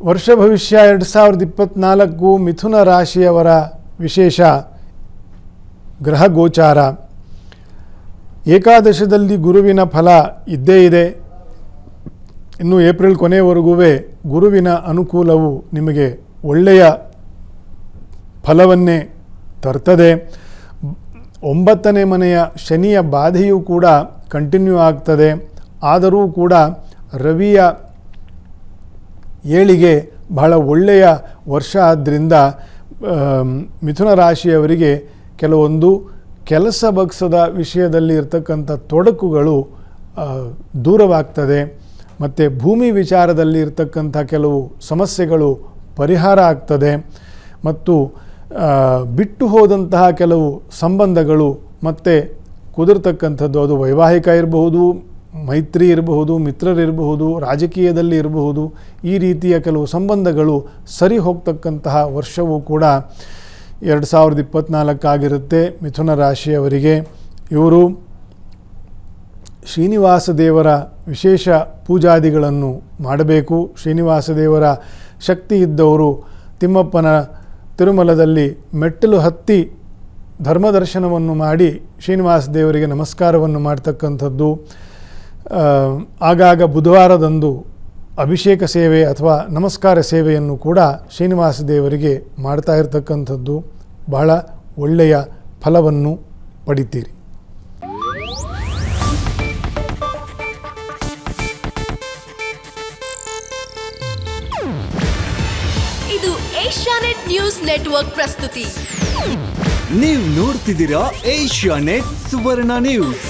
ವರ್ಷ ಭವಿಷ್ಯ 2024 ಮಿಥುನ ರಾಶಿಯವರ ವಿಶೇಷ ಗ್ರಹ ಗೋಚಾರ. ಏಕಾದಶದಲ್ಲಿ ಗುರುವಿನ ಫಲ ಇದ್ದೇ ಇದೆ. ಇನ್ನು ಏಪ್ರಿಲ್ ಕೊನೆಯವರೆಗೂ ಗುರುವಿನ ಅನುಕೂಲವು ನಿಮಗೆ ಒಳ್ಳೆಯ ಫಲವನ್ನೇ ತರ್ತದೆ. 9ನೇ ಮನೆಯ ಶನಿಯ ಬಾಧೆಯೂ ಕೂಡ ಕಂಟಿನ್ಯೂ ಆಗ್ತದೆ. ಆದರೂ ಕೂಡ ರವಿಯ ಏಳಿಗೆ ಬಹಳ ಒಳ್ಳೆಯ ವರ್ಷ ಆದ್ದರಿಂದ ಮಿಥುನ ರಾಶಿಯವರಿಗೆ ಕೆಲವೊಂದು ಕೆಲಸ ಬಗ್ಸದ ವಿಷಯದಲ್ಲಿ ಇರತಕ್ಕಂಥ ತೊಡಕುಗಳು ದೂರವಾಗ್ತದೆ. ಮತ್ತು ಭೂಮಿ ವಿಚಾರದಲ್ಲಿ ಇರತಕ್ಕಂಥ ಕೆಲವು ಸಮಸ್ಯೆಗಳು ಪರಿಹಾರ ಆಗ್ತದೆ. ಮತ್ತು ಬಿಟ್ಟು ಹೋದಂತಹ ಕೆಲವು ಸಂಬಂಧಗಳು ಮತ್ತೆ ಕುದುರ್ತಕ್ಕಂಥದ್ದು, ಅದು ವೈವಾಹಿಕ ಇರಬಹುದು, ಮೈತ್ರಿ ಇರಬಹುದು, ಮಿತ್ರರಿರಬಹುದು, ರಾಜಕೀಯದಲ್ಲಿ ಇರಬಹುದು. ಈ ರೀತಿಯ ಕೆಲವು ಸಂಬಂಧಗಳು ಸರಿ ಹೋಗ್ತಕ್ಕಂತಹ ವರ್ಷವೂ ಕೂಡ 2024 ಆಗಿರುತ್ತೆ ಮಿಥುನ ರಾಶಿಯವರಿಗೆ. ಇವರು ಶ್ರೀನಿವಾಸ ದೇವರ ವಿಶೇಷ ಪೂಜಾದಿಗಳನ್ನು ಮಾಡಬೇಕು. ಶ್ರೀನಿವಾಸ ದೇವರ ಶಕ್ತಿ ಇದ್ದವರು ತಿಮ್ಮಪ್ಪನ ತಿರುಮಲದಲ್ಲಿ ಮೆಟ್ಟಿಲು ಹತ್ತಿ ಧರ್ಮದರ್ಶನವನ್ನು ಮಾಡಿ ಶ್ರೀನಿವಾಸ ದೇವರಿಗೆ ನಮಸ್ಕಾರವನ್ನು ಮಾಡ್ತಕ್ಕಂಥದ್ದು. ಆಗಾಗ ಬುಧವಾರದಂದು ಅಭಿಷೇಕ ಸೇವೆ ಅಥವಾ ನಮಸ್ಕಾರ ಸೇವೆಯನ್ನು ಕೂಡ ಶ್ರೀನಿವಾಸ ದೇವರಿಗೆ ಮಾಡ್ತಾ ಇರತಕ್ಕಂಥದ್ದು. ಬಹಳ ಒಳ್ಳೆಯ ಫಲವನ್ನು ಪಡಿತೀರಿ. ಇದು ಏಷ್ಯಾನೆಟ್ ನ್ಯೂಸ್ ನೆಟ್ವರ್ಕ್ ಪ್ರಸ್ತುತಿ. ನೀವು ನೋಡ್ತಿದ್ದೀರಾ ಏಷ್ಯಾನೆಟ್ ಸುವರ್ಣ ನ್ಯೂಸ್.